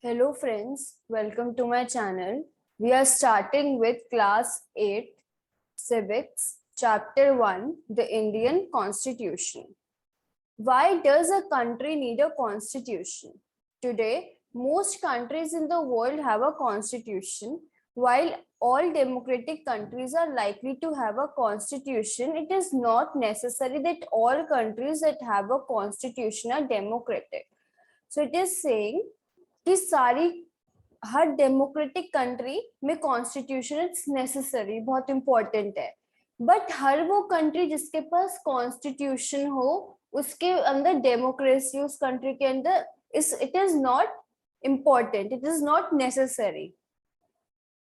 Hello friends, welcome to my channel. We are starting with class 8 civics chapter 1 the Indian Constitution. Why does a country need a constitution? Today, most countries in the world have a constitution. While all democratic countries are likely to have a constitution, it is not necessary that all countries that have a constitution are democratic. So it is saying कि सारी हर democratic country में constitution it's necessary, बहुत important है. But हर वो country जिसके पास constitution हो उसके अंदर डेमोक्रेसी उस कंट्री के अंदर it is not important, it is not necessary.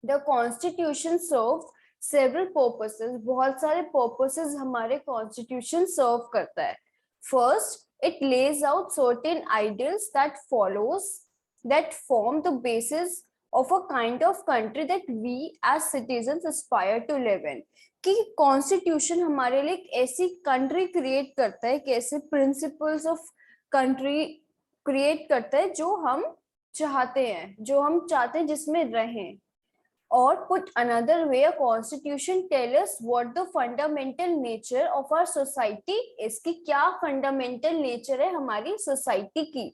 The constitution serves several purposes. बहुत सारे purposes हमारे constitution serve करता है. First, it lays out certain ideals that form the basis of a kind of country that we as citizens aspire to live in. कि constitution हमारे लिए एक ऐसी कंट्री क्रिएट करता है, एक ऐसे प्रिंसिपल्स ऑफ कंट्री क्रिएट करता है जो हम चाहते हैं जिसमें रहें. Or put another way, a constitution tells us what the fundamental nature of our society is. कि क्या fundamental nature है हमारी society की.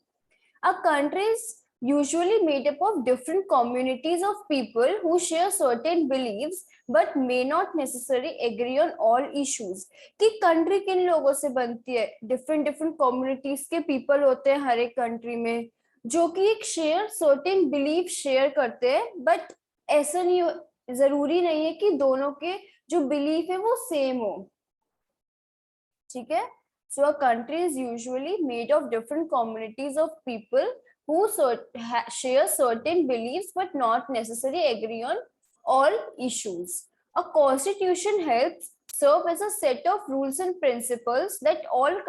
A country is usually made up of different communities of people who share certain beliefs but may not necessarily agree on all issues. कि country किन लोगों से बनती है? different communities के people होते हैं हर एक country में जो कि एक certain belief share करते हैं, but ऐसा नहीं, जरूरी नहीं है कि दोनों के जो बिलीफ है वो सेम हो. ठीक है. So a country is usually made of different communities of people who share certain beliefs but not necessarily agree on all issues. A constitution helps serve as a set of rules and principles that all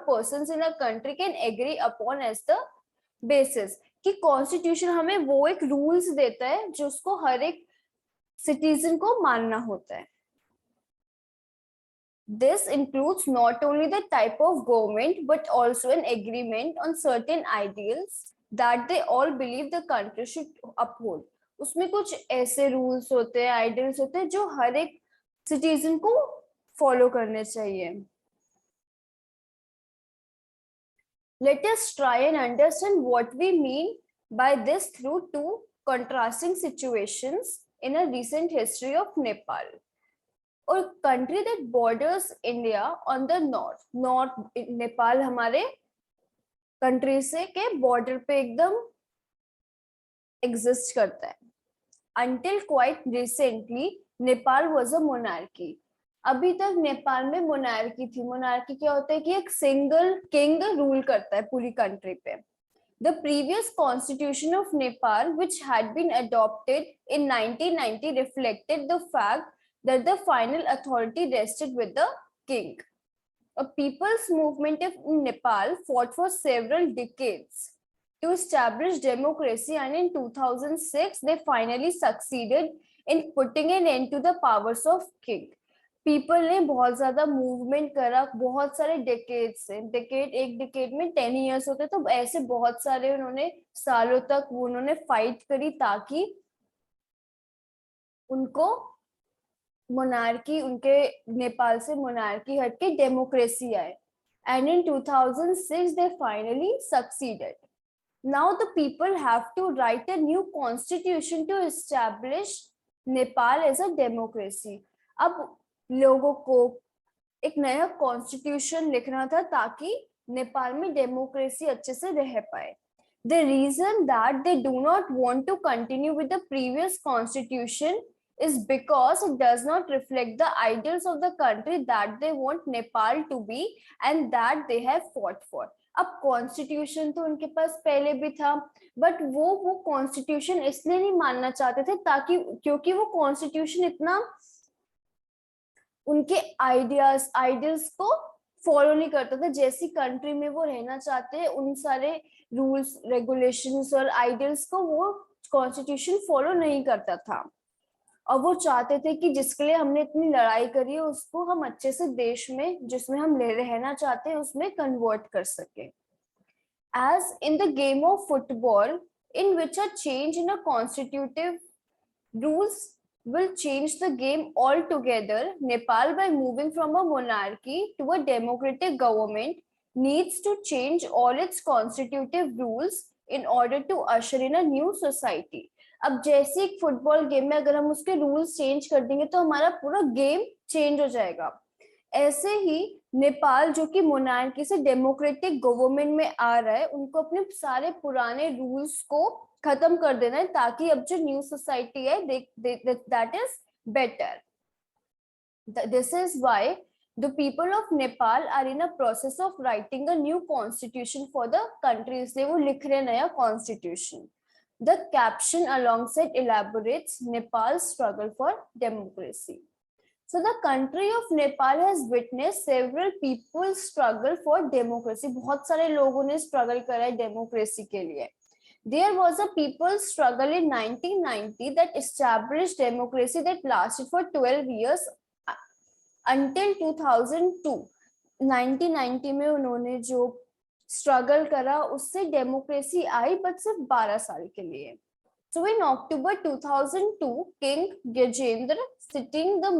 persons in a country can agree upon as the basis. कि constitution हमें वो एक rules देता है जो उसको हर एक citizen को मानना होता है. This includes not only the type of government but also an agreement on certain ideals that they all believe the country should uphold. उसमें कुछ ऐसे रूल्स होते हैं, आइडियल्स होते हैं जो हर एक सिटीजन को फॉलो करने चाहिए. Let us try and understand what we mean by this through two contrasting situations in a recent history of Nepal. A country that borders India on the north. Nepal हमारे country से के border पे एकदम exist करता है. Until quite recently, Nepal was a monarchy. अभी तक नेपाल में मोनार्की थी. मोनार्की क्या होता है कि एक सिंगल किंग रूल करता है पूरी कंट्री पे. The previous constitution of Nepal, which had been adopted in 1990, reflected the fact that the final authority rested with the king. A people's movement in Nepal fought for several decades to establish democracy, and in 2006 they finally succeeded in putting an end to the powers of king. People ने बहुत ज्यादा movement करा, बहुत सारे decade से, एक decade में 10 years होते, तो ऐसे बहुत सारे उन्होंने सालों तक उन्होंने फाइट करी ताकि उनको मोनार्की, उनके नेपाल से मोनार्की हटके डेमोक्रेसी आए. And in 2006 they finally succeeded. Now the people have to write a new constitution to establish Nepal as a democracy. अब लोगों को एक नया कॉन्स्टिट्यूशन लिखना था ताकि नेपाल में डेमोक्रेसी अच्छे से रह पाए. The reason that they do not want to continue with the previous constitution is because it does not reflect the ideals of the country that they want Nepal to be and that they have fought for. अब constitution तो उनके पास पहले भी था, but वो constitution इसलिए नहीं मानना चाहते थे ताकि क्योंकि वो कॉन्स्टिट्यूशन इतना उनके आइडियल्स को फॉलो नहीं करता था. जैसी कंट्री में वो रहना चाहते हैं उन सारे रूल्स रेगुलेशंस और आइडियल्स को वो कॉन्स्टिट्यूशन फॉलो नहीं करता था. और वो चाहते थे कि जिसके लिए हमने इतनी लड़ाई करी है उसको हम अच्छे से देश में जिसमें हम रहना चाहते हैं उसमें कन्वर्ट कर सके. as in the game of football, in which a change in a constitutive rules will change the game altogether. Nepal, by moving from a monarchy to a democratic government, needs to change all its constitutive rules in order to usher in a new society. अब जैसे एक football game में अगर हम उसके rules change कर देंगे तो हमारा पूरा गेम चेंज हो जाएगा. ऐसे ही नेपाल जो कि मोनार्की से डेमोक्रेटिक गवर्नमेंट में आ रहा है, उनको अपने सारे पुराने रूल्स को खत्म कर देना है ताकि अब जो न्यू सोसाइटी है that is better. This is why the people of Nepal are in a process of writing a new constitution for the country. इसलिए वो लिख रहे नया constitution. The caption alongside elaborates Nepal's struggle for democracy. So the country of Nepal has witnessed several people struggle for democracy. बहुत सारे लोगों ने struggle करा है democracy के लिए. There was a people's struggle in 1990 that established democracy that lasted for 12 years until 2002. 1990 में उन्होंने जो स्ट्रगल करा उससे डेमोक्रेसी आई, बट सिर्फ 12 साल के लिए. So in October 2002, King Gajendra, sitting the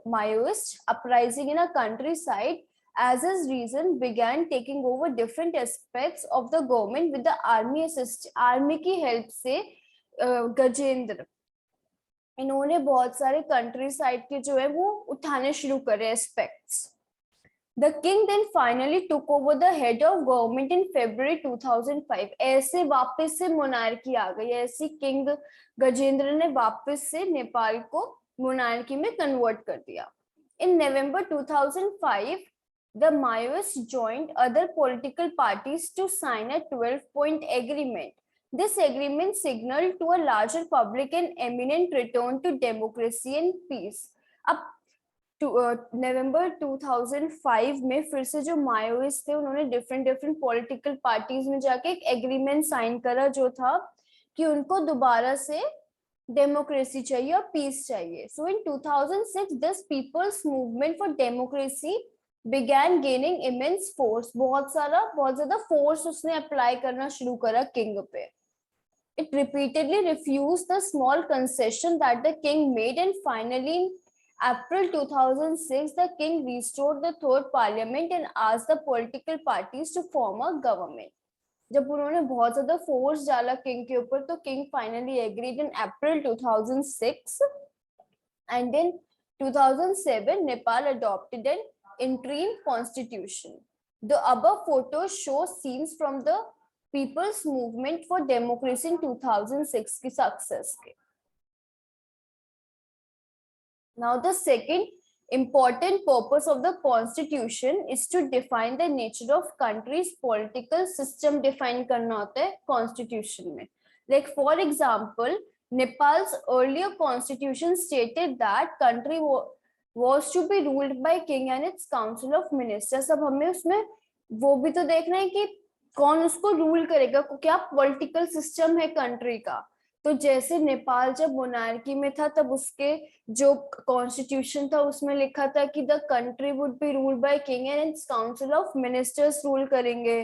Maoist uprising in a countryside, as his reason, began taking over different aspects of the government with the army की help से गजेंद्र इन्होंने बहुत सारे कंट्री साइड के जो है वो उठाने शुरू करे aspects. The king then finally took over the head of government in February 2005. ऐसे वापस से मोनार्की आ गई. ऐसे किंग गजेंद्र ने वापस से नेपाल को मोनार्की में कन्वर्ट कर दिया. In November 2005, the Maoists joined other political parties to sign a 12-point agreement. This agreement signaled to a larger public an imminent return to democracy and peace. अब नवंबर 2005 में फिर से जो माओइस्ट थे उन्होंने डिफरेंट पॉलिटिकल पार्टीज में जाके एक एग्रीमेंट साइन करा जो था कि उनको दोबारा से डेमोक्रेसी चाहिए और पीस चाहिए. सो इन 2006 this people's movement for democracy began gaining immense force. बहुत ज्यादा फोर्स उसने अप्लाई करना शुरू करा किंग पे. It repeatedly refused the small concession that the king made, and finally in April 2006 the king restored the third parliament and asked the political parties to form a government. जब उन्होंने बहुत ज्यादा force डाला king के ऊपर तो king finally agreed in April 2006 and in 2007 Nepal adopted an interim constitution. The above photos show scenes from the People's Movement for Democracy in 2006 की success के. Now the second important purpose of the constitution is to define the nature of country's political system. Define करना होता है constitution में. Like for example, Nepal's earlier constitution stated that country was to be ruled by king and its council of ministers. अब हमें उसमें वो भी तो देखना है कि कौन उसको रूल करेगा, क्या पॉलिटिकल सिस्टम है कंट्री का. तो जैसे नेपाल जब मोनार्की में था तब उसके जो कॉन्स्टिट्यूशन था उसमें लिखा था कि the country would be ruled by king and its council of ministers rule करेंगे.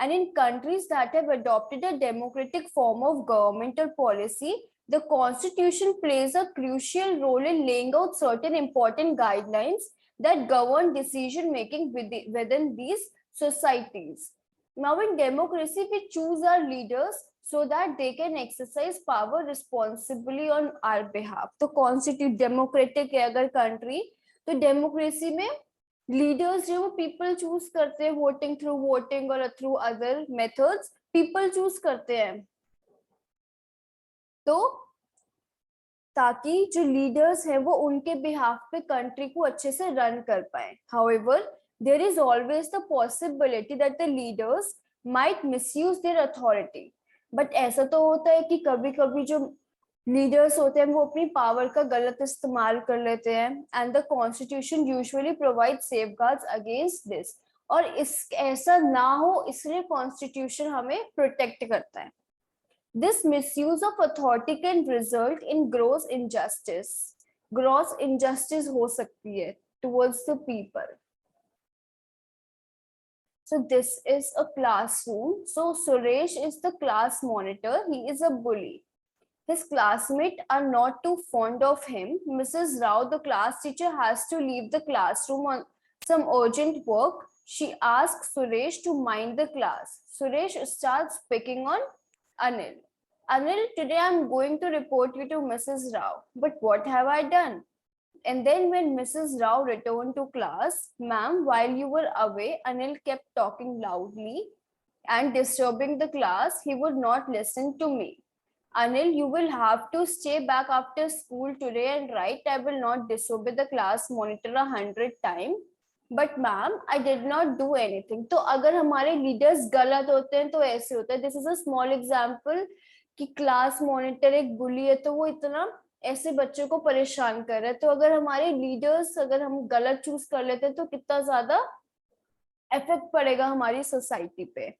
And in countries that have adopted a democratic form of governmental policy, the constitution plays a crucial role in laying out certain important guidelines that govern decision making within these societies. Now in democracy we choose our leaders so that they can exercise power responsibly on our behalf. तो constitute democratic है अगर country तो democracy में leaders जो वो people choose करते हैं voting through voting और through other methods people choose करते हैं. तो ताकि जो लीडर्स हैं वो उनके बिहाफ पे कंट्री को अच्छे से रन कर पाए. However, there is always the possibility that the leaders might misuse their authority. But ऐसा तो होता है कि कभी कभी जो लीडर्स होते हैं वो अपनी पावर का गलत इस्तेमाल कर लेते हैं. And the constitution usually provide safeguards against this. और इस ऐसा ना हो इसलिए कॉन्स्टिट्यूशन हमें प्रोटेक्ट करता है. This misuse of authority can result in gross injustice. Gross injustice हो सकती है towards the people. So this is a classroom. So Suresh is the class monitor. He is a bully. His classmates are not too fond of him. Mrs. Rao, the class teacher, has to leave the classroom on some urgent work. She asks Suresh to mind the class. Suresh starts picking on Anil. Anil, today I'm going to report you to Mrs. Rao. But what have I done? And then when Mrs. Rao returned to class, ma'am, while you were away, Anil kept talking loudly and disturbing the class. He would not listen to me. Anil, you will have to stay back after school today and write. I will not disobey the class monitor 100 times. But ma'am, I did not do anything. तो अगर हमारे leaders गलत होते हैं तो ऐसे होता है. This is a small example कि क्लास मॉनिटर एक बुली है तो वो इतना ऐसे बच्चों को परेशान कर रहा है. तो अगर हमारे लीडर्स अगर हम गलत चूज कर लेते हैं तो कितना ज्यादा इफेक्ट पड़ेगा हमारी सोसाइटी पे.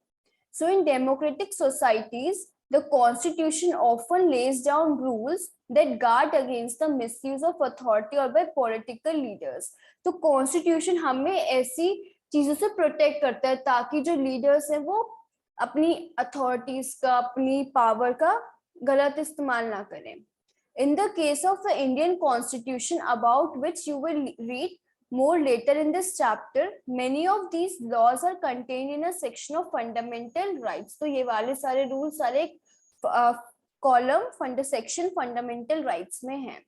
So in democratic societies, the constitution often lays down rules that guard against the misuse of authority or by political leaders. तो constitution हमें ऐसी चीजों से प्रोटेक्ट करता है ताकि जो लीडर्स हैं वो अपनी अथॉरिटीज का अपनी पावर का गलत इस्तेमाल ना करें. In the case of the Indian constitution, about which you will read more later in this chapter, many of these laws are contained in a section of fundamental rights. तो ये वाले सारे रूल सारे कॉलम सेक्शन फंडामेंटल राइट्स में हैं.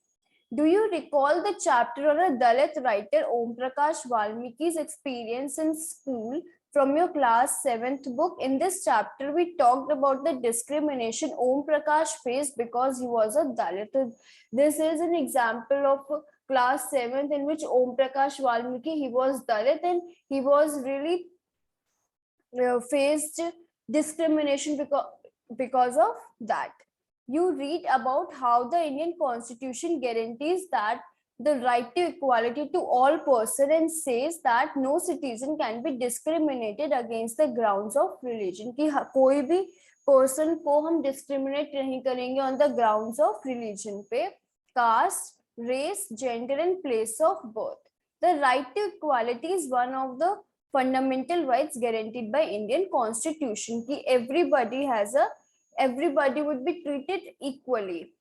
Do you recall the chapter on a Dalit writer Om Prakash Valmiki's experience in school from your class 7th book? In this chapter, we talked about the discrimination Om Prakash faced because he was a Dalit. This is an example of class 7th in which Om Prakash Valmiki, he was Dalit and he was really faced discrimination because of that. You read about how the Indian constitution guarantees that the right to equality to all person and says that no citizen can be discriminated against the grounds of religion. कि कोई भी person को हम discriminate नहीं करेंगे on the grounds of religion पे, caste, race, gender and place of birth. The right to equality is one of the fundamental rights guaranteed by Indian constitution कि everybody would be treated equally.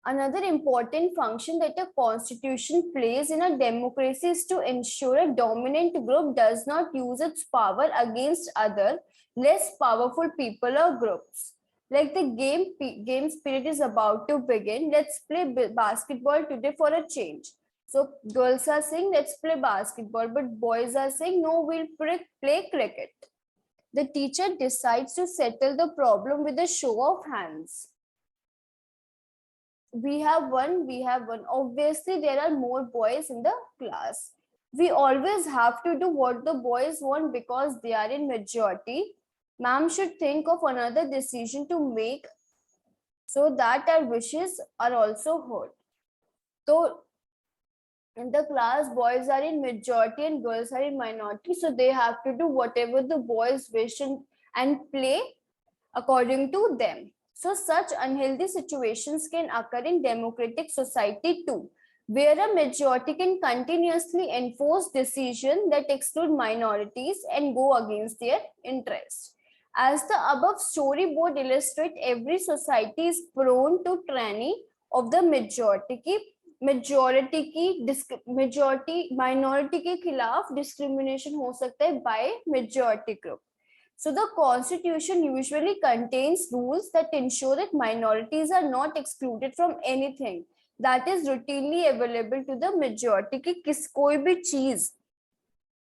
Another important function that a constitution plays in a democracy is to ensure a dominant group does not use its power against other less powerful people or groups. Like the game spirit is about to begin. Let's play basketball today for a change. So girls are saying let's play basketball, but boys are saying no, we'll play cricket. The teacher decides to settle the problem with a show of hands. We have one. Obviously, there are more boys in the class. We always have to do what the boys want because they are in majority. Ma'am should think of another decision to make so that our wishes are also heard. So in the class, boys are in majority and girls are in minority. So they have to do whatever the boys wish and play according to them. So such unhealthy situations can occur in democratic society too, where a majority can continuously enforce decisions that exclude minorities and go against their interests. As the above storyboard illustrates, every society is prone to tyranny of the majority. Minority के खिलाफ discrimination हो सकता है by majority group. So the constitution usually contains rules that ensure that minorities are not excluded from anything that is routinely available to the majority. कि कोई भी चीज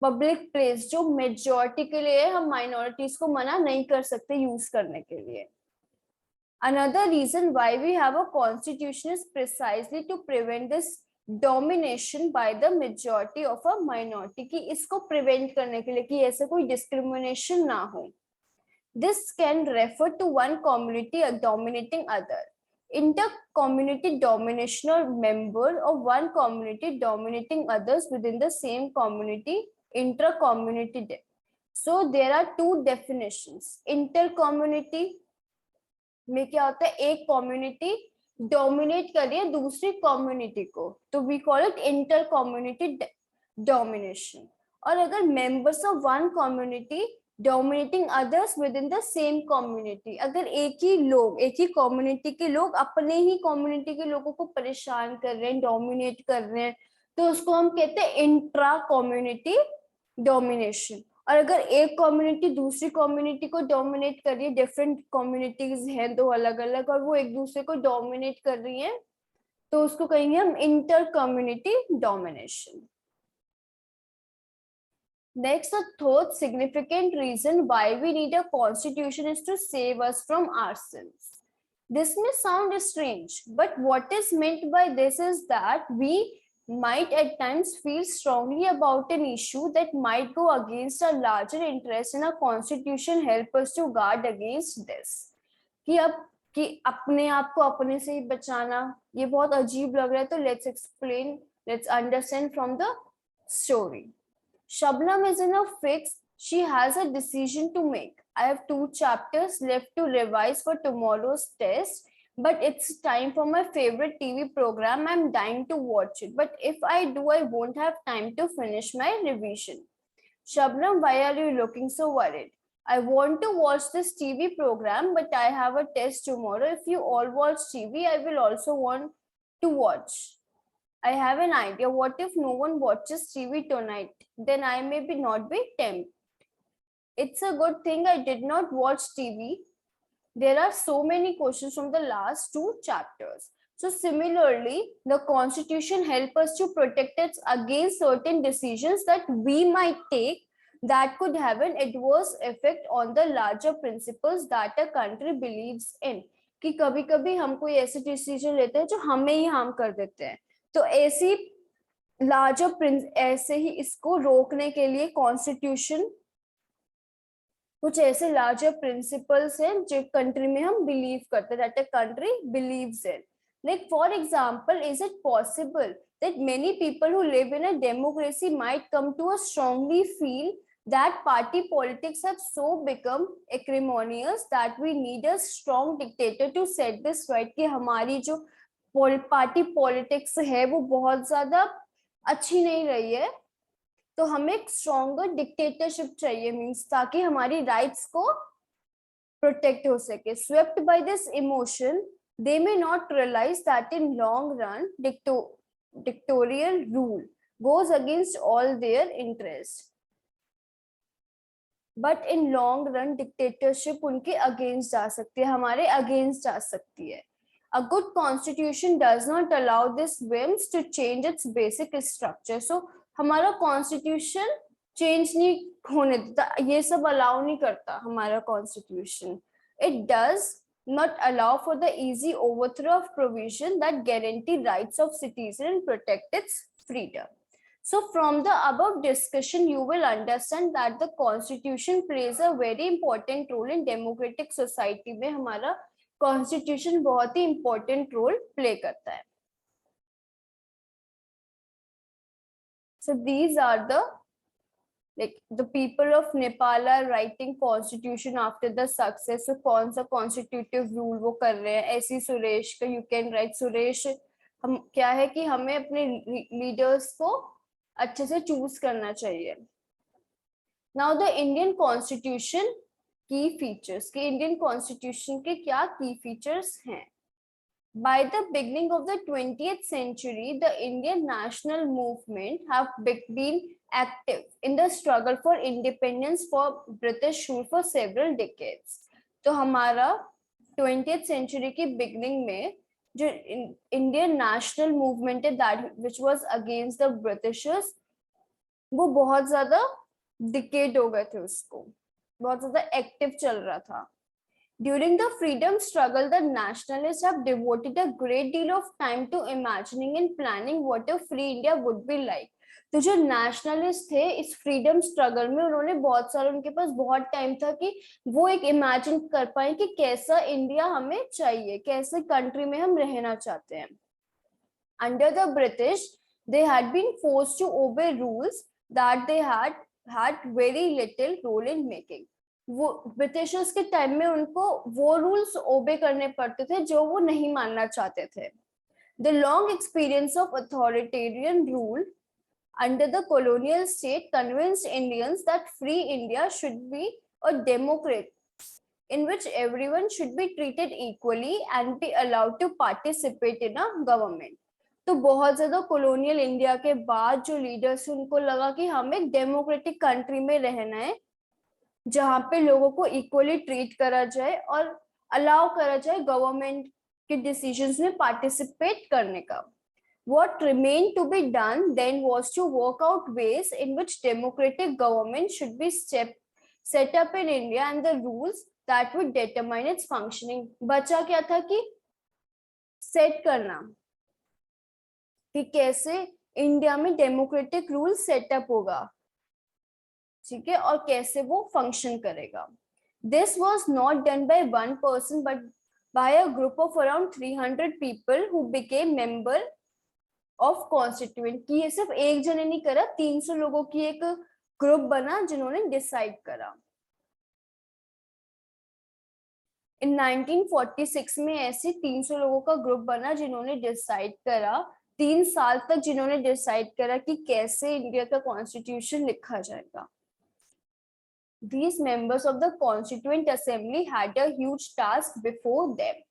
public place जो मेजॉरिटी के लिए हम माइनॉरिटीज को मना नहीं कर सकते यूज करने के लिए. Another reason why we have a constitution is precisely to prevent this domination by the majority of a minority, कि इसको prevent करने के लिए कि ऐसे कोई discrimination ना हो. This can refer to one community dominating other. Inter-community domination or member of one community dominating others within the same community, intra-community. So there are two definitions. Inter-community में क्या होता है, एक कम्युनिटी डोमिनेट कर रही है दूसरी कम्युनिटी को, तो we call it inter community domination. और अगर members of one community dominating others within the same community, अगर एक ही community के लोग अपने ही community के लोगों को परेशान कर रहे हैं, dominate कर रहे हैं, तो उसको हम कहते हैं इंट्रा कम्युनिटी डोमिनेशन. और अगर एक कम्युनिटी दूसरी कम्युनिटी को डोमिनेट कर रही है, डिफरेंट कम्युनिटीज हैं दो अलग अलग, और वो एक दूसरे को डोमिनेट कर रही हैं, तो उसको कहेंगे हम inter community domination. Next, the third significant reason why we need a constitution is to save us from ourselves. This may sound strange, but what is meant by this is that we might at times feel strongly about an issue that might go against our larger interest, and a constitution help us to guard against this. कि अपने आप को अपने से ही बचाना, ये बहुत अजीब लग रहा है, तो let's understand from the story. Shabnam is in a fix. She has a decision to make. I have 2 chapters left to revise for tomorrow's test, but it's time for my favorite TV program. I'm dying to watch it, but if I do, I won't have time to finish my revision. Shabnam, why are you looking so worried? I want to watch this TV program, but I have a test tomorrow. If you all watch TV, I will also want to watch. I have an idea. What if no one watches TV tonight? Then I may not be tempted. It's a good thing I did not watch TV. There are so many questions from the last 2 chapters. So similarly, the Constitution helps us to protect us against certain decisions that we might take that could have an adverse effect on the larger principles that a country believes in. कि कभी-कभी हम कोई ऐसे decision लेते हैं जो हमें ही harm कर देते हैं, तो ऐसी ऐसे ही इसको रोकने के लिए कॉन्स्टिट्यूशन कुछ ऐसे लार्जर प्रिंसिपल्स हैं जो कंट्री में हम बिलीव करते हैं, that a country believes in. Like for example, is it possible that many people who live in a democracy might come to a strongly feel that party politics have so become acrimonious that we need a strong dictator to set this right, कि हमारी जो party politics है वो बहुत ज्यादा अच्छी नहीं रही है, तो हमें एक स्ट्रॉन्गर डिक्टेटरशिप चाहिए, मींस ताकि हमारी राइट्स को प्रोटेक्ट हो सके. Swept by this emotion, they may not realize that in long run dictatorial rule goes against all their interests. But in long run dictatorship उनके against जा सकती है, हमारे against जा सकती है. A good constitution does not allow this whims to change its basic structure. So हमारा constitution change नहीं होने देता, ये सब allow नहीं करता हमारा constitution. It does not allow for the easy overthrow of provision that guarantee rights of citizens and protect its freedom. So from the above discussion, you will understand that the constitution plays a very important role in democratic society. में हमारा constitution बहुत ही important role play करता है. So these are the people of Nepal are writing constitution after the success. So कौन सा constitutive rule वो कर रहे हैं, ऐसी सुरेश का you can write. सुरेश, हम क्या है कि हमें अपने leaders को अच्छे से choose करना चाहिए. Now the Indian constitution key features, कि Indian constitution के क्या key features हैं. By the beginning of the 20th century, the Indian national movement have been active in the struggle for independence for British rule for several decades. तो हमारा 20th century की beginning में जो Indian national movement है, that which was against the Britishers, वो बहुत ज़्यादा decade हो गए थे, उसको बहुत ज़्यादा active चल रहा था. During the freedom struggle, the nationalists have devoted a great deal of time to imagining and planning what a free India would be like. तो जो nationalists थे इस freedom struggle में, उन्होंने बहुत सारे, उनके पास बहुत time था कि वो एक imagine कर पाए कि कैसा इंडिया हमें चाहिए, कैसे country में हम रहना चाहते हैं. Under the British, they had been forced to obey rules that they had very little role in making. वो ब्रिटिशर्स के टाइम में उनको वो रूल्स ओबे करने पड़ते थे जो वो नहीं मानना चाहते थे. The long experience of authoritarian rule under the colonial state convinced Indians that free India should be a democracy in which everyone should be treated equally and be allowed to participate in a government. तो बहुत ज्यादा colonial India के बाद जो leaders उनको लगा कि हम एक डेमोक्रेटिक कंट्री में रहना है जहां पे लोगों को इक्वली ट्रीट करा जाए और अलाउ करा जाए गवर्नमेंट के डिसीजंस में पार्टिसिपेट करने का. What remained to be done then was to work out ways in which democratic government should be set up in India and the rules that would determine its functioning. बचा क्या था कि set करना कि कैसे India में democratic rule setup होगा, ठीक है, और कैसे वो फंक्शन करेगा. This was not done by one person but by a group of around 300 people who became member of constituent. की ये सिर्फ एक जने नहीं करा, 300 लोगों की एक ग्रुप बना जिन्होंने डिसाइड करा. इन 1946 में ऐसे 300 लोगों का ग्रुप बना जिन्होंने डिसाइड करा, 3 साल तक जिन्होंने डिसाइड करा कि कैसे इंडिया का कॉन्स्टिट्यूशन लिखा जाएगा. These members of the Constituent Assembly had a huge task before them.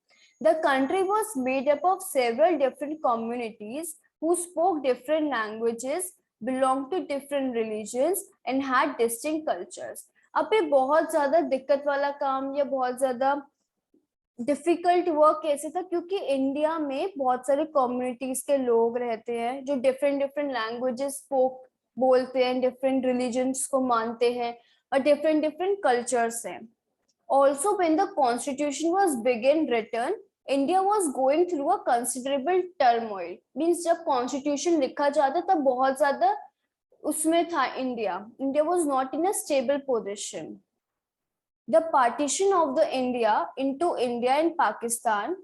The country was made up of several different communities who spoke different languages, belonged to different religions and had distinct cultures. अब ये बहुत ज्यादा दिक्कत वाला काम या बहुत ज्यादा डिफिकल्ट वर्क कैसे था, क्योंकि इंडिया में बहुत सारे कम्युनिटीज के लोग रहते हैं जो डिफरेंट डिफरेंट लैंग्वेजेस बोलते हैं, डिफरेंट रिलीजन्स को मानते हैं और डिफरेंट डिफरेंट कल्चर्स हैं. Also, when the constitution was begun written, India was going through a considerable turmoil. Means जब constitution लिखा जाता तब बहुत ज्यादा उसमें था India. India was not in a stable position. The partition of the India into India and Pakistan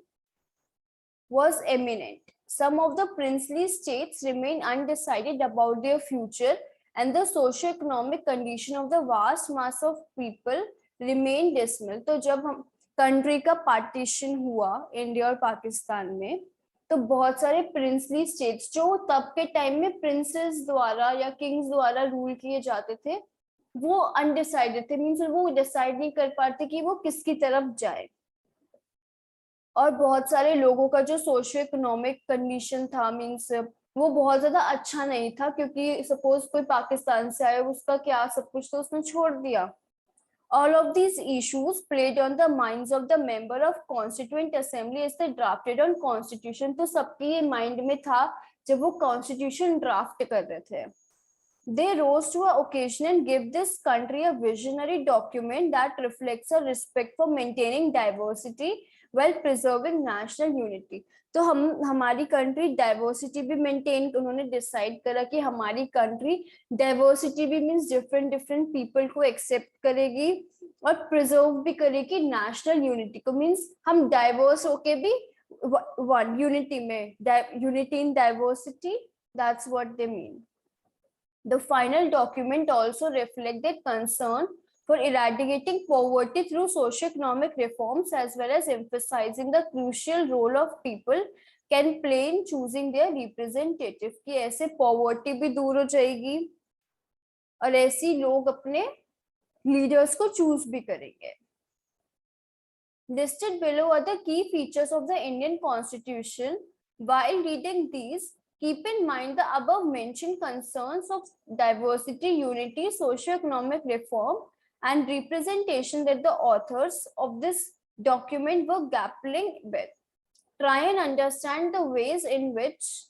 was imminent. Some of the princely states remained undecided about their future, and the socio-economic condition of the vast mass of people remained dismal. तो जब हम country का partition हुआ India और पाकिस्तान में, तो बहुत सारे प्रिंसली स्टेट्स जो तब के टाइम में प्रिंसेस द्वारा या किंग्स द्वारा रूल किए जाते थे वो अनडिसाइडेड थे. मीन्स वो डिसाइड नहीं कर पाते कि वो किसकी तरफ जाए. और बहुत सारे लोगों का जो सोशियो इकोनॉमिक कंडीशन था, मीन्स वो बहुत ज्यादा अच्छा नहीं था, क्योंकि सपोज कोई पाकिस्तान से आया, उसका क्या सब कुछ तो उसने छोड़ दिया. All of these issues played on the minds of the member of Constituent Assembly as they drafted on Constitution. तो सबके ये माइंड में था जब वो Constitution ड्राफ्ट कर रहे थे. They rose to an occasion and give this country a visionary document that reflects a respect for maintaining diversity while preserving national unity. तो हमारी कंट्री डाइवर्सिटी भी मेंटेन, उन्होंने डिसाइड करा कि हमारी कंट्री डाइवर्सिटी भी मींस डिफरेंट डिफरेंट पीपल को accept करेगी और प्रिजर्व भी करेगी नेशनल यूनिटी को. मींस हम डाइवर्स होके भी वन यूनिटी में, unity in diversity, that's what they mean. The final document also reflected concern for eradicating poverty through socio-economic reforms as well as emphasizing the crucial role of people can play in choosing their representative. कि ऐसे poverty भी दूर हो जाएगी और ऐसी लोग अपने leaders को choose भी करेंगे. Listed below are the key features of the Indian Constitution. While reading these, keep in mind the above mentioned concerns of diversity, unity, socio-economic reform, and representation that the authors of this document were grappling with. Try and understand the ways in which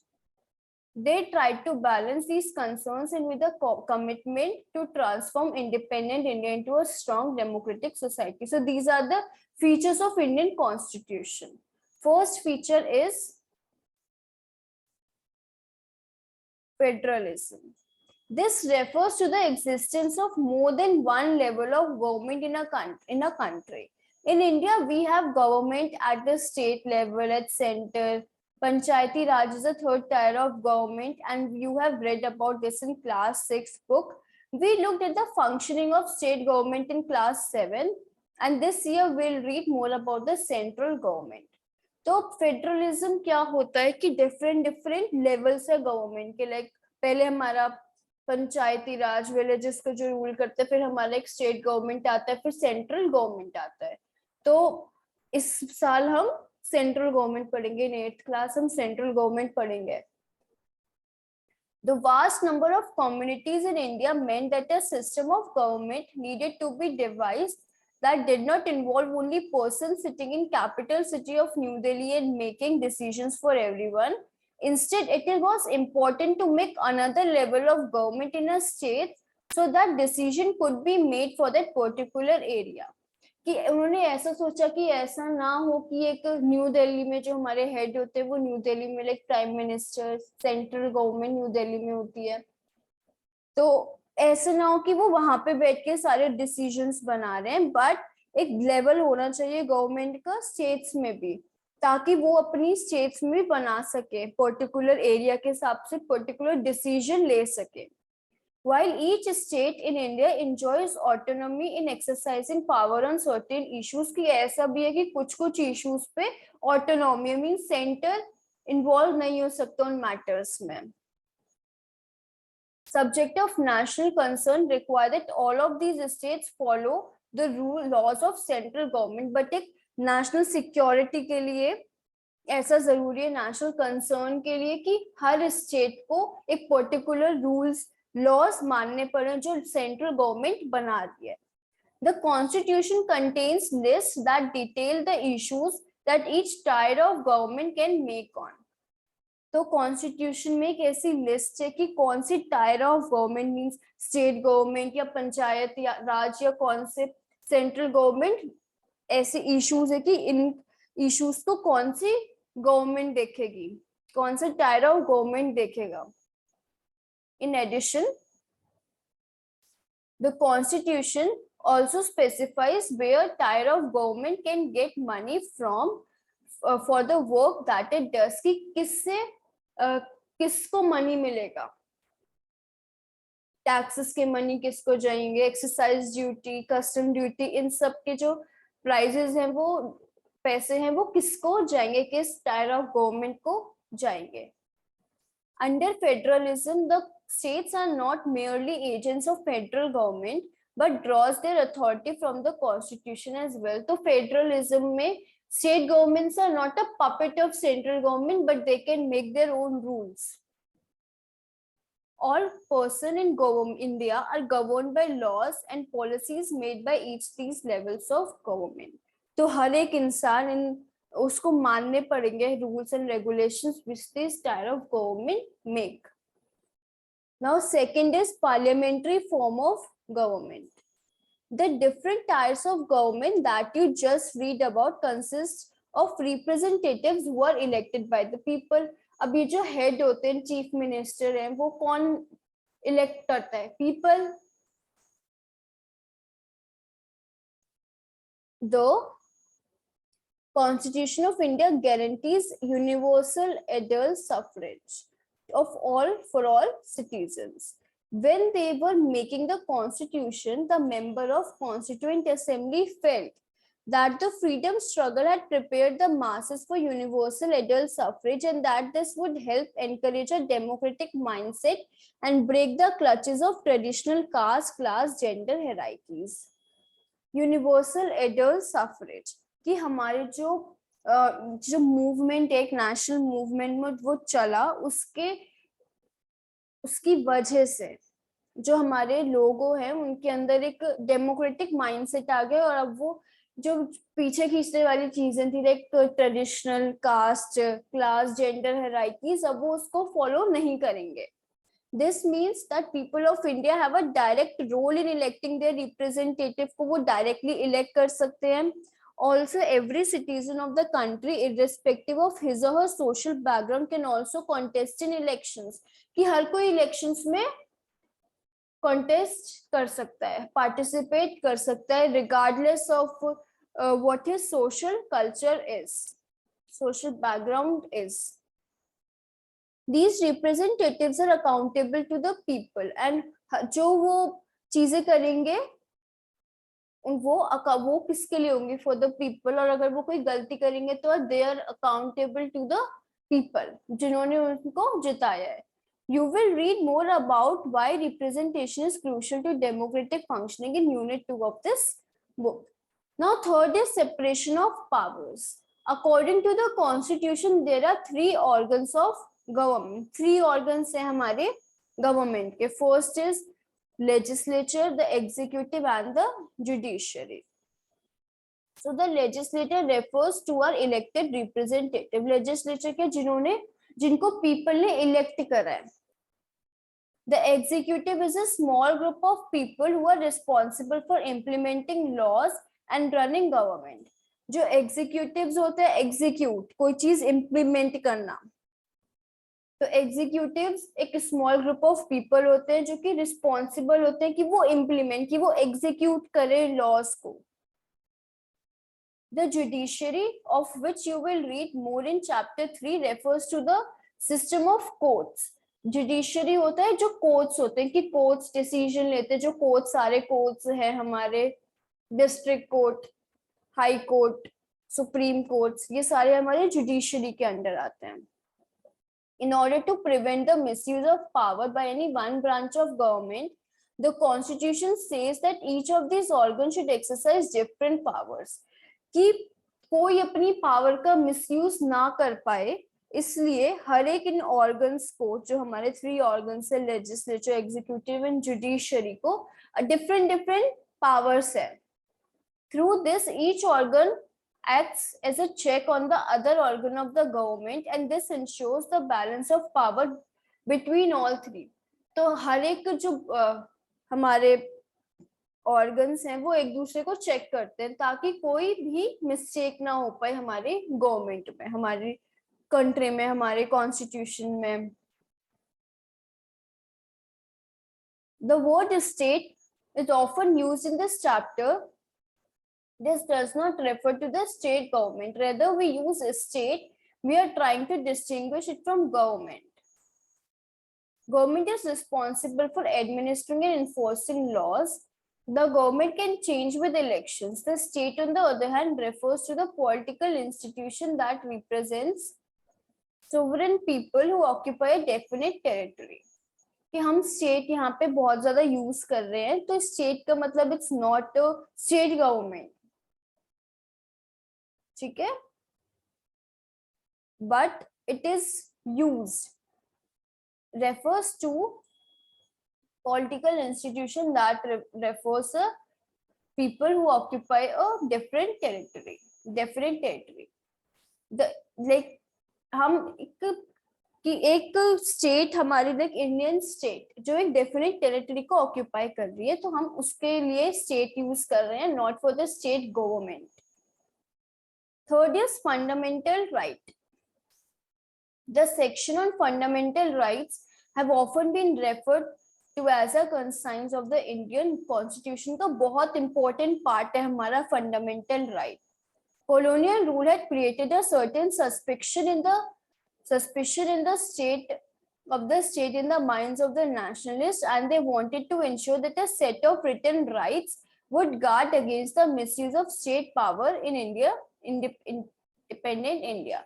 they tried to balance these concerns and with a commitment to transform independent India into a strong democratic society. So these are the features of Indian Constitution. First feature is federalism. This refers to the existence of more than one level of government in a country. In India, we have government at the state level, at center. Panchayati Raj is a third tier of government, and you have read about this in class 6 book. We looked at the functioning of state government in class 7, and this year we'll read more about the central government. तो federalism क्या होता है कि different different levels है government के, like पहले हमारा पंचायती राज villages को जो रूल करते हैं, फिर हमारा एक स्टेट गवर्नमेंट आता है, फिर सेंट्रल गवर्नमेंट आता है। तो इस साल हम सेंट्रल गवर्नमेंट पढ़ेंगे, इन 8th क्लास हम सेंट्रल गवर्नमेंट पढ़ेंगे। The vast number of communities in India meant that a system of government needed to be devised that did not involve only persons sitting in capital city of New Delhi and making decisions for everyone. Instead, it was important to make another level of government in a state so that decision could be made for that particular area. कि उन्होंने ऐसा सोचा कि ऐसा ना हो कि एक न्यू दिल्ली में जो हमारे हेड होते हैं वो न्यू दिल्ली में, like prime minister, central government new Delhi में होती है, तो ऐसा ना हो कि वो वहां पे बैठ के सारे डिसीजंस बना रहे हैं, बट एक लेवल होना चाहिए गवर्नमेंट का स्टेट्स में भी, ताकि वो अपनी स्टेट्स में भी बना सके, पर्टिकुलर एरिया के हिसाब से पर्टिकुलर डिसीजन ले सके। While each state in India enjoys autonomy in exercising power on certain issues, कि ऐसा भी है कि कुछ issues पे autonomy means center involve नहीं हो सकता उन matters में। Subject of national concern require that all of these states follow the laws of central government, but एक national security के लिए ऐसा जरूरी है, नेशनल कंसर्न के लिए, कि हर स्टेट को एक पर्टिकुलर रूल्स लॉज मानने पड़े जो सेंट्रल गवर्नमेंट बना रही है। The constitution contains list that detail the issues that each tier of government can make on. तो कॉन्स्टिट्यूशन में एक ऐसी लिस्ट है कि कौन सी tier of government means state government या पंचायत या राज या कौन से सेंट्रल गवर्नमेंट, ऐसे इश्यूज है कि इन इश्यूज को कौन सी गवर्नमेंट देखेगी, कौन सा टायर ऑफ गवर्नमेंट देखेगा। In addition, the constitution also specifies where tier of government can get money from for the work that it does, कि किससे किसको मनी मिलेगा, टैक्सेस के मनी किसको जाएंगे, एक्सरसाइज ड्यूटी, कस्टम ड्यूटी, इन सब के जो प्राइजेस हैं, वो पैसे हैं, वो किसको जाएंगे, किस टायर ऑफ गवर्नमेंट को जाएंगे। Under federalism, the states are not merely agents of federal government but draws their authority from the constitution as well. तो federalism में state governments are not a puppet of central government but they can make their own rules. All person in India are governed by laws and policies made by each these levels of government. तो हर एक इंसान इन उसको मानने पड़ेंगे rules and regulations which this tier of government make. Now second is parliamentary form of government. The different tiers of government that you just read about consist of representatives who are elected by the people. अब ये जो head होते हैं, chief minister हैं, वो कौन elect करता है? People. The Constitution of India guarantees universal adult suffrage of all for all citizens. When they were making the constitution, the member of Constituent Assembly felt that the freedom struggle had prepared the masses for universal adult suffrage and that this would help encourage a democratic mindset and break the clutches of traditional caste, class, gender hierarchies. Universal adult suffrage कि हमारे जो movement, एक national movement में वो चला, उसकी वजह से जो हमारे लोगों हैं उनके अंदर एक डेमोक्रेटिक माइंडसेट आ गया, और अब वो जो पीछे खींचने वाली चीजें थी, like traditional caste, class, gender hierarchies, अब वो उसको फॉलो नहीं करेंगे। This means that people of India have a direct role in electing their representative को वो directly elect कर सकते हैं। Also, every citizen of the country, irrespective of his or her social background, can also contest in elections. कि हर कोई elections में contest कर सकता है, participate कर सकता है, regardless of what his social culture is, social background is. These representatives are accountable to the people and जो वो चीजें करेंगे वो किसके लिए होंगे? For the people. और अगर वो कोई गलती करेंगे तो they are accountable to the people जिन्होंने उनको जिताया है। You will read more about why representation is crucial to democratic functioning in Unit 2 of this book. Now, third is separation of powers. According to the Constitution, there are three organs of government. Three organs है हमारे government के. First is legislature, the executive, and the judiciary. So the legislature refers to our elected representative. Legislature के जिनको people ने elect करा है. The executive is a small group of people who are responsible for implementing laws and running government. जो executives होते हैं, execute कोई चीज implement करना. तो executives एक small group of people होते हैं जो कि responsible होते हैं कि वो implement, कि वो execute करें laws को. The judiciary, of which you will read more in chapter 3, refers to the system of courts. Judiciary होता है जो कोर्ट्स होते हैं कि कोर्ट्स डिसीजन लेते हैं. जो कोर्ट सारे कोर्ट्स हैं हमारे, district court, high court, supreme courts, ये सारे हमारे जुडिशरी के अंडर आते हैं. In order to prevent the misuse of power by any one branch of government, the Constitution says that each of these organs should exercise different powers. कि कोई अपनी power का मिसयूज ना कर पाए, इसलिए हर एक इन ऑर्गन्स को, जो हमारे थ्री ऑर्गन्स है, लेजिस्लेचर, एग्जीक्यूटिव एंड जुडिशरी को डिफरेंट पावर्स है. Through this each organ acts as a check on the other organ of the government, and this ensures the balance of power between all three. तो हर एक जो हमारे organs हैं वो एक दूसरे को चेक करते हैं ताकि कोई भी मिस्टेक ना हो पाए हमारे गवर्नमेंट में, हमारी कंट्री में, हमारे कॉन्स्टिट्यूशन में. The word state is often used in this chapter. This does not refer to the state government. Rather, we use state. We are trying to distinguish it from government. Government is responsible for administering and enforcing laws. The government can change with elections. The state, on the other hand, refers to the political institution that represents sovereign people who occupy a definite territory. कि हम state यहाँ पे बहुत ज्यादा use कर रहे हैं, तो स्टेट का मतलब इट्स नॉट स्टेट गवर्नमेंट, ठीक है, but it is used refers to political institution that refers to people who occupy a different territory. The like हम एक स्टेट हमारी लाइक इंडियन स्टेट जो एक डेफिनेट टेरिटरी को ऑक्यूपाई कर रही है, तो हम उसके लिए स्टेट यूज कर रहे हैं, not for the state government. Third is fundamental right. The section on fundamental rights have often been referred to as a conscience of the Indian Constitution. का बहुत important part है हमारा fundamental right. Colonial rule had created a certain suspicion in the state in the minds of the nationalists, and they wanted to ensure that a set of written rights would guard against the misuse of state power in India, independent India.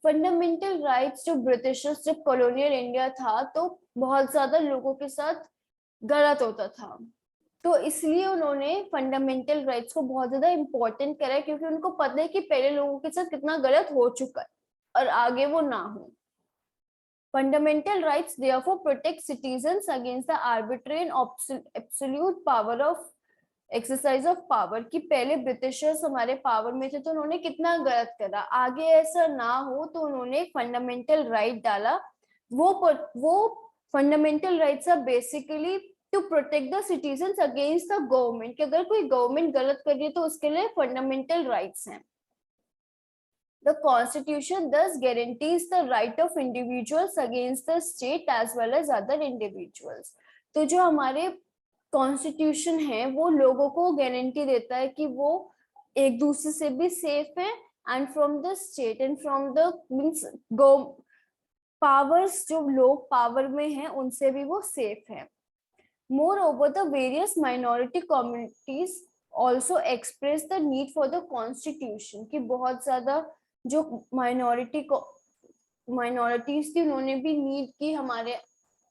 Fundamental rights जो Britishers, जब colonial India था तो बहुत ज्यादा लोगों के साथ गलत होता था, तो इसलिए उन्होंने फंडामेंटल राइट्स को बहुत ज्यादा इम्पोर्टेंट करा है, क्योंकि उनको पता है कि पहले लोगों के साथ कितना गलत हो चुका है और आगे वो ना हो. Fundamental rights therefore protect citizens against the arbitrary and absolute power of exercise of power. कि पहले ब्रिटिशर्स हमारे पावर में थे तो उन्होंने कितना गलत करा, आगे ऐसा ना हो तो उन्होंने फंडामेंटल राइट डाला. वो fundamental rights are basically to protect the citizens against the government, कि अगर कोई गवर्नमेंट गलत कर रही है तो उसके लिए फंडामेंटल राइट्स हैं. The Constitution thus guarantees the right of individuals against the state as well as other individuals. तो जो हमारे कॉन्स्टिट्यूशन है वो लोगों को गारंटी देता है कि वो एक दूसरे से भी सेफ है, and from the state and from the means powers, जो लोग पावर में हैं उनसे भी वो सेफ है. Moreover, the various minority communities also express the need for the constitution. कि बहुत ज्यादा जो माइनॉरिटीज थी उन्होंने भी नीड की हमारे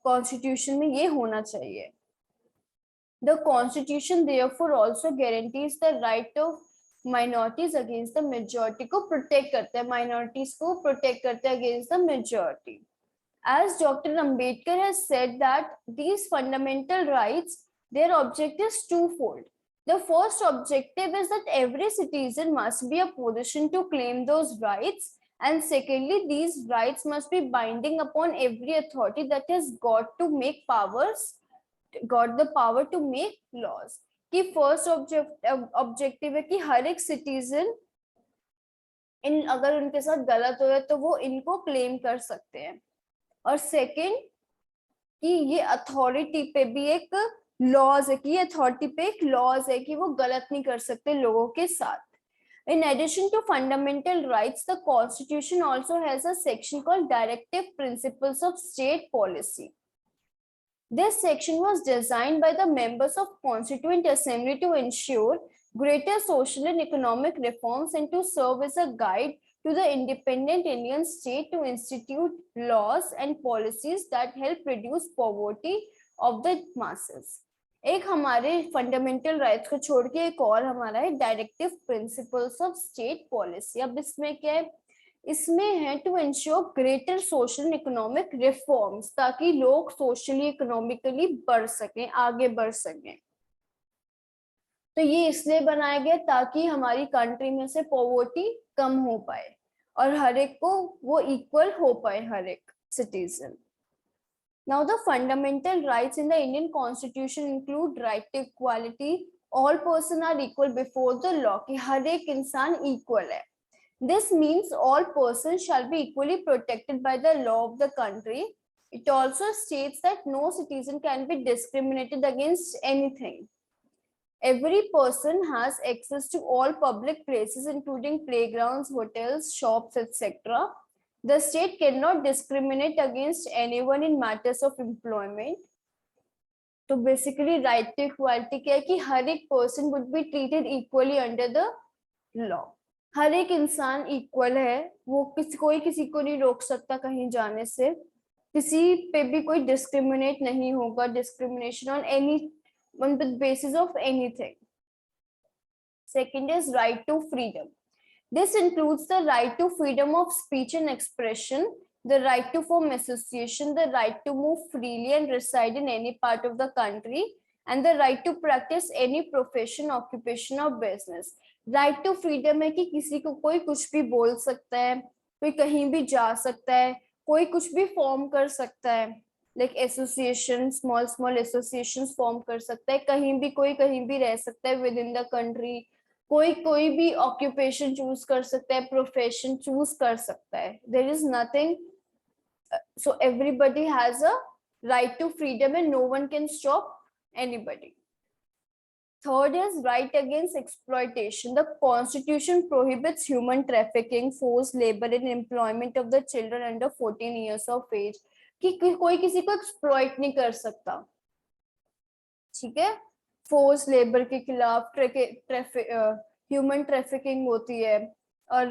कॉन्स्टिट्यूशन में ये होना चाहिए। The Constitution therefore also guarantees the right of minorities against the majority, को protect करता है, minorities को protect करता है against the majority. As Dr. Ambedkar has said that these fundamental rights, their objective is twofold. The first objective is that every citizen must be in a position to claim those rights, and secondly, these rights must be binding upon every authority that has got the power to make laws. कि first objective है कि हर एक citizen इन अगर उनके साथ गलत हो तो वो इनको क्लेम कर सकते हैं, और सेकंड कि ये अथॉरिटी पे भी एक लॉज है, कि ये अथॉरिटी पे एक लॉज है कि वो गलत नहीं कर सकते लोगों के साथ. In addition to fundamental rights, the Constitution also has a section called Directive Principles of State Policy. This section was designed by the members of Constituent Assembly to ensure greater social and economic reforms and to serve as a guide to the independent Indian state to institute laws and policies that help reduce poverty of the masses. एक हमारे fundamental rights को छोड़ के एक और हमारा है directive principles of state policy. अब इसमें क्या है, इसमें है to ensure greater social and economic reforms, ताकि लोग सोशली इकोनॉमिकली बढ़ सकें, आगे बढ़ सकें. तो ये इसलिए बनाया गया ताकि हमारी कंट्री में से पॉवर्टी कम हो पाए और हर एक को वो इक्वल हो पाए, हर एक citizen. Now the fundamental rights in the Indian Constitution include right to equality. All persons are equal before the law. कि हर एक इंसान equal है. This means all persons shall be equally protected by the law of the country. It also states that no citizen can be discriminated against anything. Every person has access to all public places, including playgrounds, hotels, shops, etc. The state cannot discriminate against anyone in matters of employment. तो basically right to equality क्या है कि हर एक person would be treated equally under the law. हर एक इंसान equal है, वो कोई किसी को नहीं रोक सकता कहीं जाने से, किसी पे भी कोई discriminate नहीं होगा, discrimination on the basis of anything. Second is right to freedom. This includes the right to freedom of speech and expression, the right to form association, the right to move freely and reside in any part of the country, and the right to practice any profession, occupation or business. Right to freedom है कि किसी को कोई कुछ भी बोल सकता है, कोई कहीं भी जा सकता है, कोई कुछ भी फॉर्म कर सकता है, like association, small associations form कर सकता है, कहीं भी कोई कहीं भी रह सकता है within the country. कोई भी ऑक्यूपेशन चूज कर सकता है, प्रोफेशन चूज कर सकता है. There is nothing, so everybody has a right to freedom and no one can stop anybody. Third is right against exploitation. The Constitution prohibits human trafficking, forced labor and employment of the children under 14 years of age. कि कोई किसी को exploit नहीं कर सकता, ठीक है. Force labour के खिलाफ ह्यूमन ट्रैफिकिंग होती है और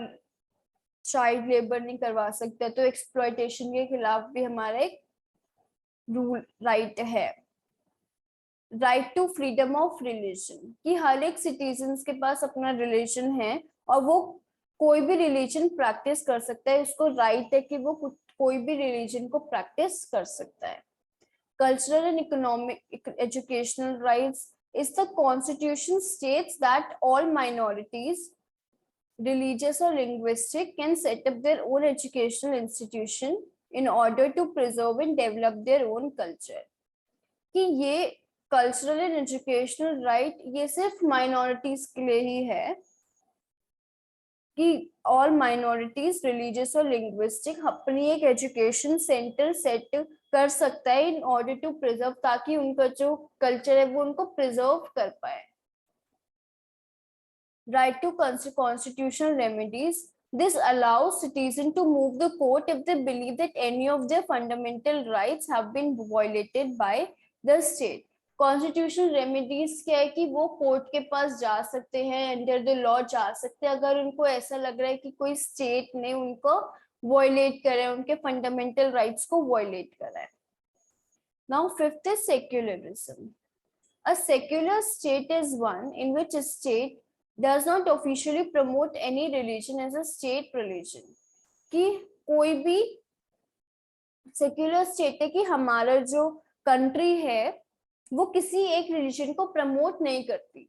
चाइल्ड लेबर नहीं करवा सकते, तो एक्सप्लॉयटेशन के खिलाफ भी हमारा एक रूल राइट है. Right to freedom of religion, कि हर एक सिटीजन्स के पास अपना रिलीजन है और वो कोई भी रिलीजन प्रैक्टिस कर सकता है, उसको राइट है कि वो कोई भी रिलीजन को प्रैक्टिस कर सकता है. Cultural and economic educational rights is the Constitution states that all minorities, religious or linguistic, can set up their own educational institution in order to preserve and develop their own culture. कि ये cultural and educational right ये सिर्फ minorities के लिए ही है, कि all minorities, religious or linguistic, अपनी एक education center set कर सकता है in order to preserve, ताकि उनका जो कल्चर है वो उनको प्रिजर्व कर पाए. Right to constitutional remedies. This allows citizens to move the court if they believe that any of their fundamental rights have been violated by the state. Constitutional remedies क्या है कि वो कोर्ट के पास जा सकते हैं, अंडर द लॉ जा सकते हैं अगर उनको ऐसा लग रहा है कि कोई स्टेट ने उनको वायलेट करा है, उनके फंडामेंटल राइट्स को वायलेट करा है. Now fifth is secularism. A secular state is one in which a state does not officially promote any religion as a state religion. कि कोई भी सेक्युलर स्टेट है कि हमारा जो कंट्री है वो किसी एक रिलीजन को प्रमोट नहीं करती.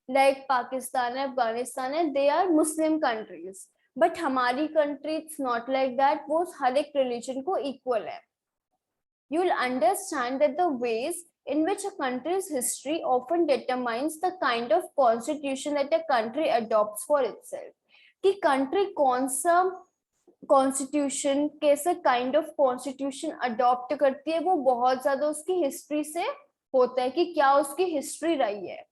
लाइक पाकिस्तान है, अफगानिस्तान है, they are Muslim countries, but हमारी country it's not like that. वो हर एक रिलीजन को इक्वल है. You will understand that the ways in which a country's history often determines the kind of constitution that a country adopts for itself. कि country कौन सा constitution, कैसे kind of constitution adopt करती है, वो बहुत ज्यादा उसकी history से होता है कि क्या उसकी history रही है.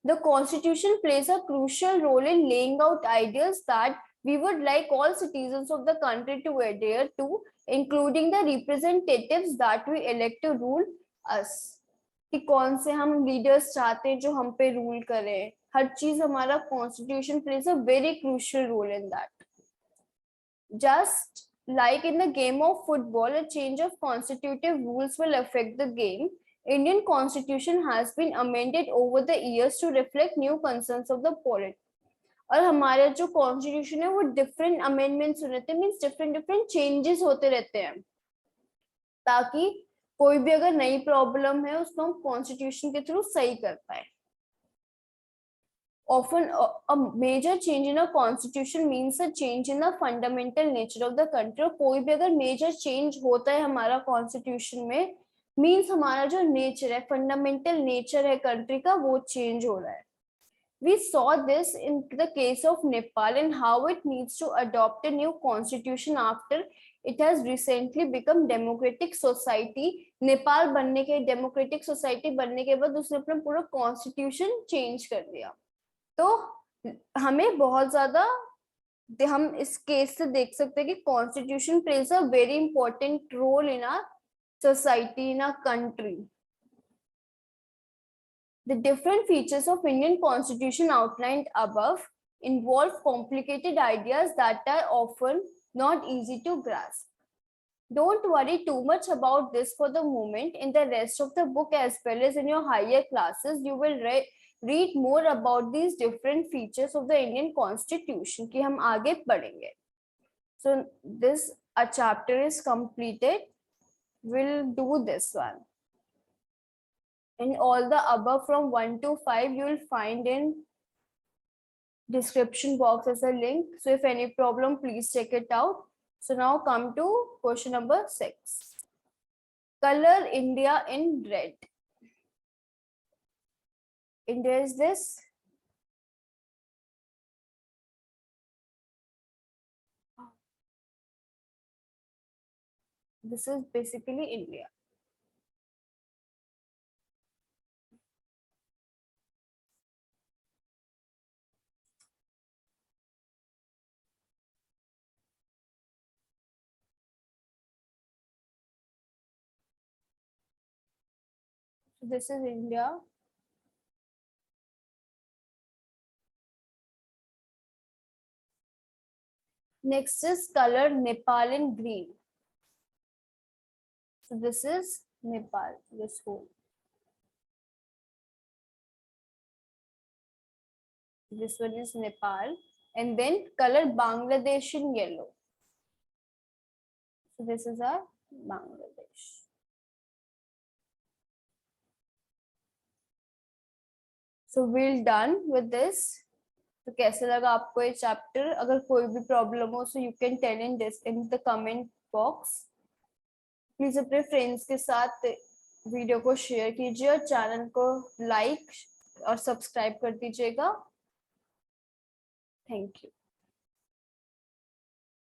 The constitution plays a crucial role in laying out ideals that we would like all citizens of the country to adhere to, including the representatives that we elect to rule us. कि कौन से हम leaders चाहते हैं जो हम पे rule करें. हर चीज हमारा constitution plays a very crucial role in that. Just like in the game of football, a change of constitutive rules will affect the game. Indian constitution has been amended over the years to reflect new concerns of the polit. और हमारा जो constitution है वो different amendments रहते हैं, means different changes होते रहते हैं, ताकि कोई भी अगर नई प्रॉब्लम है उसको हम कॉन्स्टिट्यूशन के थ्रू सही कर पाए. Often a major change in a constitution means a change in the fundamental nature of the country. कोई भी अगर major change होता है हमारा constitution में, means हमारा जो nature है, fundamental nature है country का, वो change हो रहा है. We saw this in the case of Nepal and how it needs to adopt a new constitution after it has recently become democratic society. Nepal बनने के, democratic society बनने के बाद उसने अपना पूरा constitution change कर दिया. तो हमें बहुत ज्यादा हम इस केस से देख सकते हैं कि constitution plays a very important role in our society, in our country. The different features of Indian constitution outlined above involve complicated ideas that are often not easy to grasp. Don't worry too much about this for the moment. In the rest of the book as well as in your higher classes, you will read more about these different features of the Indian constitution कि हम आगे पढ़ेंगे. So this a chapter is completed. We'll do this one. And all the above from 1 to 5 you will find in description box as a link. So if any problem, please check it out. So now come to question number 6. Color India in red. India is this. This is basically India. So this is India. Next is color Nepal in green. So this is Nepal, this whole. This one is Nepal. And then color Bangladesh in yellow. So this is our Bangladesh. So we're done with this. तो कैसे लगा आपको ये chapter? अगर कोई भी problem हो so you can tell in this in the comment box. Please अपने फ्रेंड्स के साथ वीडियो को शेयर कीजिए और चैनल को लाइक और सब्सक्राइब कर दीजिएगा. Thank you.